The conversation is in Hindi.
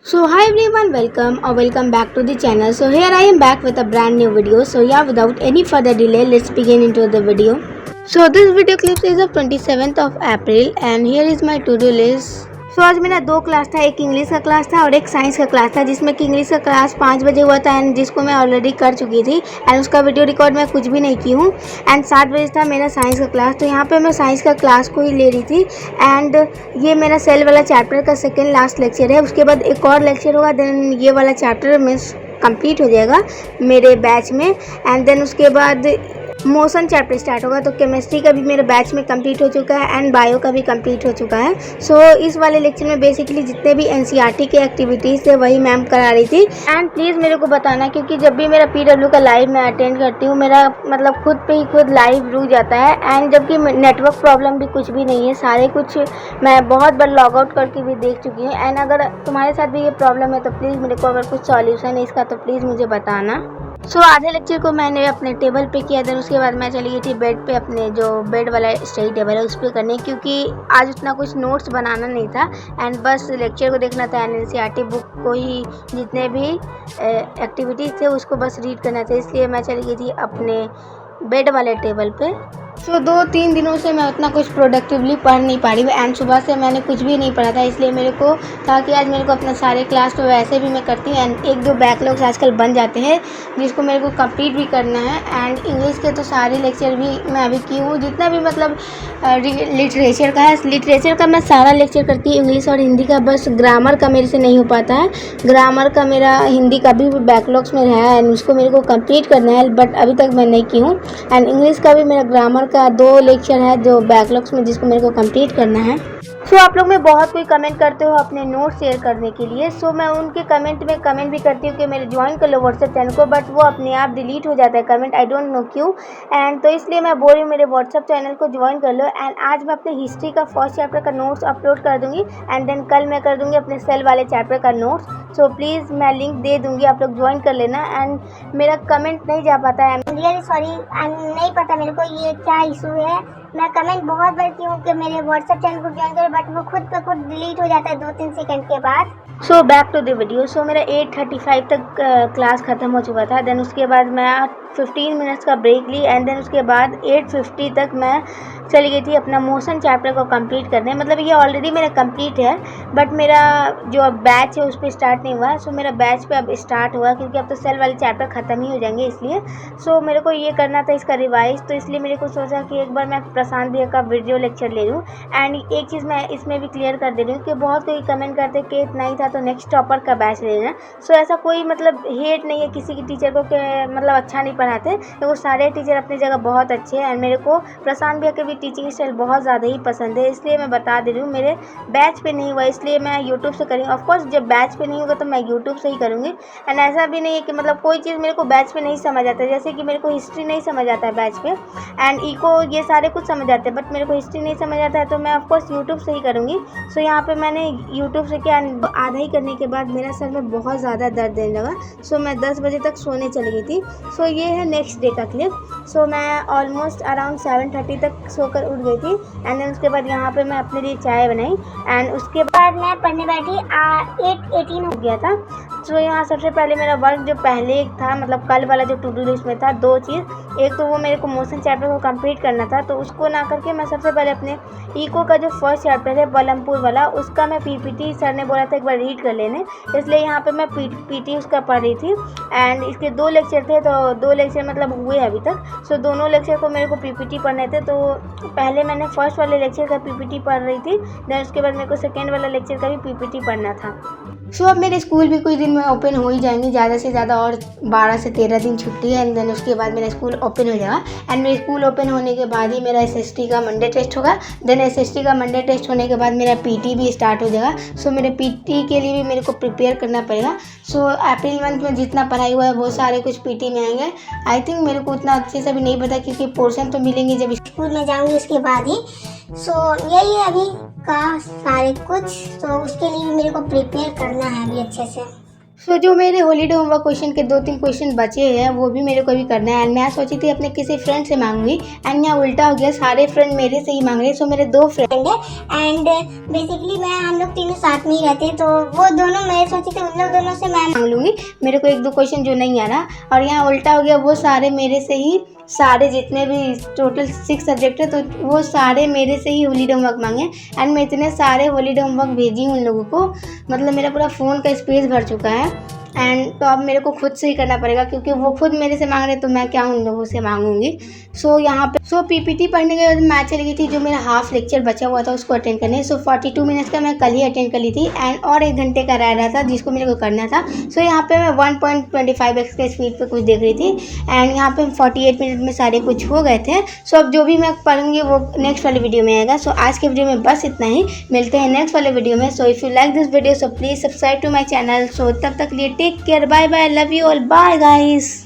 So hi everyone, welcome back to the channel. So here I am back with a brand new video. So yeah, without any further delay, let's begin into the video. So this video clip is of 27th of April and here is my to-do list. So आज मेरा दो क्लास था, एक इंग्लिश का क्लास था और एक साइंस का क्लास था, जिसमें कि इंग्लिश का क्लास 5 बजे हुआ था एंड जिसको मैं ऑलरेडी कर चुकी थी एंड उसका वीडियो रिकॉर्ड मैं कुछ भी नहीं की हूँ एंड 7 बजे था मेरा साइंस का क्लास। तो यहाँ पे मैं साइंस का क्लास को ही ले रही थी एंड ये मेरा सेल वाला चैप्टर का सेकेंड लास्ट लेक्चर है। उसके बाद एक और लेक्चर होगा, देन ये वाला चैप्टर मीन्स कंप्लीट हो जाएगा मेरे बैच में एंड देन उसके बाद मोशन चैप्टर स्टार्ट होगा। तो केमिस्ट्री का भी मेरे बैच में कंप्लीट हो चुका है एंड बायो का भी कंप्लीट हो चुका है। सो इस वाले लेक्चर में बेसिकली जितने भी एनसीईआरटी के एक्टिविटीज़ थे वही मैम करा रही थी एंड प्लीज़ मेरे को बताना, क्योंकि जब भी मेरा पीडब्ल्यू का लाइव मैं अटेंड करती हूँ मेरा मतलब खुद पे ही खुद लाइव रुक जाता है एंड जबकि नेटवर्क प्रॉब्लम भी कुछ भी नहीं है, सारे कुछ मैं बहुत बार लॉग आउट करके भी देख चुकी हूँ एंड अगर तुम्हारे साथ भी ये प्रॉब्लम है तो प्लीज़ मेरे को अगर कुछ सॉल्यूशन है इसका तो प्लीज़ मुझे बताना। सो आधे लेक्चर को मैंने अपने टेबल पे किया, देन उसके बाद मैं चली गई थी बेड पे, अपने जो बेड वाला स्टडी टेबल है उस पर करने, क्योंकि आज उतना कुछ नोट्स बनाना नहीं था एंड बस लेक्चर को देखना था एंड एनसीईआरटी बुक को ही जितने भी एक्टिविटीज़ थे उसको बस रीड करना था, इसलिए मैं चली गई थी अपने बेड वाले टेबल पे। सो 2-3 दिनों से मैं उतना कुछ प्रोडक्टिवली पढ़ नहीं पा रही हूँ एंड सुबह से मैंने कुछ भी नहीं पढ़ा था, इसलिए मेरे को था कि आज मेरे को अपना सारे क्लास तो वैसे भी मैं करती हूँ एंड एक दो बैकलॉग्स आजकल बन जाते हैं जिसको मेरे को कंप्लीट भी करना है एंड इंग्लिश के तो सारे लेक्चर भी मैं अभी की हूँ, जितना भी मतलब लिटरेचर का है, लिटरेचर का मैं सारा लेक्चर करती हूँ, इंग्लिश और हिंदी का बस ग्रामर का मेरे से नहीं हो पाता है। ग्रामर का मेरा हिंदी का भी बैकलॉग्स में है एंड उसको मेरे को कंप्लीट करना है बट अभी तक मैं नहीं की हूँ एंड इंग्लिश का भी मेरा ग्रामर का 2 लेक्चर है जो बैकलॉग्स में जिसको मेरे को कंप्लीट करना है। सो आप लोग में बहुत कोई कमेंट करते हो अपने नोट शेयर करने के लिए, सो मैं उनके कमेंट में कमेंट भी करती हूँ कि मेरे ज्वाइन कर लो व्हाट्सएप चैनल को, बट वो अपने आप डिलीट हो जाता है कमेंट, आई डोंट नो क्यों एंड तो इसलिए मैं बोल रही हूँ मेरे व्हाट्सएप चैनल को ज्वाइन कर लो एंड आज मैं अपने हिस्ट्री का फर्स्ट चैप्टर का नोट्स अपलोड कर दूँगी एंड देन कल मैं कर दूँगी अपने सेल वाले चैप्टर का नोट्स। सो प्लीज़ मैं लिंक दे दूँगी, आप लोग ज्वाइन कर लेना एंड मेरा कमेंट नहीं जा पाता है, रियली सॉरी, नहीं पता मेरे को ये क्या इशू है। मैं कमेंट बहुत बार की हूँ कि मेरे व्हाट्सएप चैनल को ज्वाइन करो बट वो खुद ब खुद डिलीट हो जाता है 2-3 सेकंड के बाद। So back to the video. So मेरा 8:35 तक क्लास ख़त्म हो चुका था, देन उसके बाद मैं 15 मिनट्स का ब्रेक ली एंड देन उसके बाद 8:50 तक मैं चली गई थी अपना मोशन चैप्टर को कंप्लीट करने। मतलब ये ऑलरेडी मेरा कंप्लीट है बट मेरा जो बैच है उस पर स्टार्ट नहीं हुआ है। सो मेरा बैच पे अब स्टार्ट हुआ क्योंकि अब तो सेल वाले चैप्टर ख़त्म ही हो जाएंगे, इसलिए सो मेरे को ये करना था इसका रिवाइज, तो इसलिए मेरे को सोचा कि एक बार मैं प्रशांत भैया का वीडियो लेक्चर ले लूँ एंड एक चीज़ मैं इसमें भी क्लियर कर दे रही हूँ कि बहुत कोई कमेंट करते कि इतना ही था तो नेक्स्ट टॉपर का बैच ले लेना। सो ऐसा कोई मतलब हेट नहीं है किसी की टीचर को कि मतलब अच्छा नहीं पढ़ाते, तो वो सारे टीचर अपनी जगह बहुत अच्छे हैं एंड मेरे को प्रशांत भैया के भी टीचिंग स्टाइल बहुत ज़्यादा ही पसंद है, इसलिए मैं बता दे रही हूँ मेरे बैच पे नहीं हुआ इसलिए मैं यूट्यूब से करूँगी। ऑफकोर्स जब बैच पे नहीं होगा तो मैं यूट्यूब से ही करूँगी एंड ऐसा भी नहीं है कि मतलब कोई चीज़ मेरे को बैच पे नहीं समझ आता है, जैसे कि मेरे को हिस्ट्री नहीं समझ आता है बैच पे एंड इको ये सारे कुछ समझ आते हैं बट मेरे को हिस्ट्री नहीं समझ आता है तो मैं ऑफकोर्स यूट्यूब से ही करूँगी। सो यहाँ पे मैंने यूट्यूब से किया, आधा ही करने के बाद मेरा सर में बहुत ज़्यादा दर्द देने लगा। सो मैं 10 बजे तक सोने चली गई थी। सो ये है नेक्स्ट डे का क्लिप। सो मैं ऑलमोस्ट अराउंड 7:30 तक सोकर उठ गई थी एंड देन उसके बाद यहाँ पे मैं अपने लिए चाय बनाई एंड उसके बाद मैं पढ़ने बैठी 8:18 हो गया था। सो यहाँ सबसे पहले मेरा वर्क जो पहले था मतलब कल वाला जो टू डू लिस्ट में था 2 चीज़, एक तो वो मेरे को मोशन चैप्टर को कंप्लीट करना था तो उसको ना करके मैं सबसे पहले अपने इको का जो फर्स्ट चैप्टर है बलमपुर वाला उसका मैं पीपीटी सर ने बोला था एक बार रीड कर लेने, इसलिए यहाँ पे मैं पीटी उसका पढ़ रही थी एंड इसके 2 लेक्चर थे तो 2 लेक्चर मतलब हुए अभी तक। सो दोनों लेक्चर को मेरे को पीपीटी पढ़ने थे तो पहले मैंने फर्स्ट वाले लेक्चर का पीपीटी पढ़ रही थी, देन उसके बाद मेरे को सेकेंड वाला लेक्चर का भी पीपीटी पढ़ना था। सो अब मेरे स्कूल भी कुछ दिन में ओपन हो ही जाएंगे, ज़्यादा से ज़्यादा और 12 से 13 दिन छुट्टी है एंड देन उसके बाद मेरा स्कूल ओपन हो जाएगा एंड मेरे स्कूल ओपन होने के बाद ही मेरा एसएसटी का मंडे टेस्ट होगा, देन एसएसटी का मंडे टेस्ट होने के बाद मेरा पीटी भी स्टार्ट हो जाएगा। सो मेरे पीटी के लिए भी मेरे को प्रिपेयर करना पड़ेगा। सो अप्रैल मंथ में जितना पढ़ाई हुआ है वो सारे कुछ पीटी में आएंगे। आई थिंक मेरे को उतना अच्छे से भी नहीं पता क्योंकि पोर्शन तो मिलेंगे जब स्कूल में जाऊँगी उसके बाद ही। सो यही है अभी का सारे कुछ, तो उसके लिए भी मेरे को प्रिपेयर करना है अभी अच्छे से। सो जो मेरे हॉलीडे होमवर्क क्वेश्चन के 2-3 क्वेश्चन बचे हैं वो भी मेरे को अभी करना है। एंड मैं सोची थी अपने किसी फ्रेंड से मांगूंगी, एंड यहाँ उल्टा हो गया, सारे फ्रेंड मेरे से ही मांग रहे हैं। सो मेरे 2 फ्रेंड है एंड बेसिकली हम लोग तीनों साथ में ही रहते हैं, तो वो दोनों मैं सोची थी उन लोग दोनों से मैं मांग लूँगी, मेरे को 1-2 क्वेश्चन जो नहीं आ रहा। और यहाँ उल्टा हो गया, वो सारे मेरे से ही, सारे जितने भी टोटल 6 सब्जेक्ट है तो वो सारे मेरे से ही हॉलीडे होमवर्क मांगे। एंड मैं इतने सारे हॉलीडे होमवर्क भेजी हूँ उन लोगों को, मतलब मेरा पूरा फ़ोन का स्पेस भर चुका है। एंड तो अब मेरे को खुद से ही करना पड़ेगा, क्योंकि वो खुद मेरे से मांग रहे तो मैं क्या उन लोगों से मांगूंगी। सो यहाँ पे पीपीटी पढ़ने के बाद मैं चली गई थी जो मेरा हाफ लेक्चर बचा हुआ था उसको अटेंड करने। 42 मिनट्स का मैं कल ही अटेंड कर ली थी, एंड और 1 घंटे का रह रहा था जिसको मेरे को करना था। सो यहाँ पे मैं 1.25x के स्पीड पे कुछ देख रही थी, एंड यहाँ पे 48 मिनट में सारे कुछ हो गए थे। सो अब जो भी मैं पढ़ूंगी वो नेक्स्ट वाले वीडियो में आएगा। सो आज के वीडियो में बस इतना ही, मिलते हैं नेक्स्ट वाले वीडियो में। So if you like this video so please subscribe to my channel. So तब तक लिए take care, bye bye, love you all, bye guys.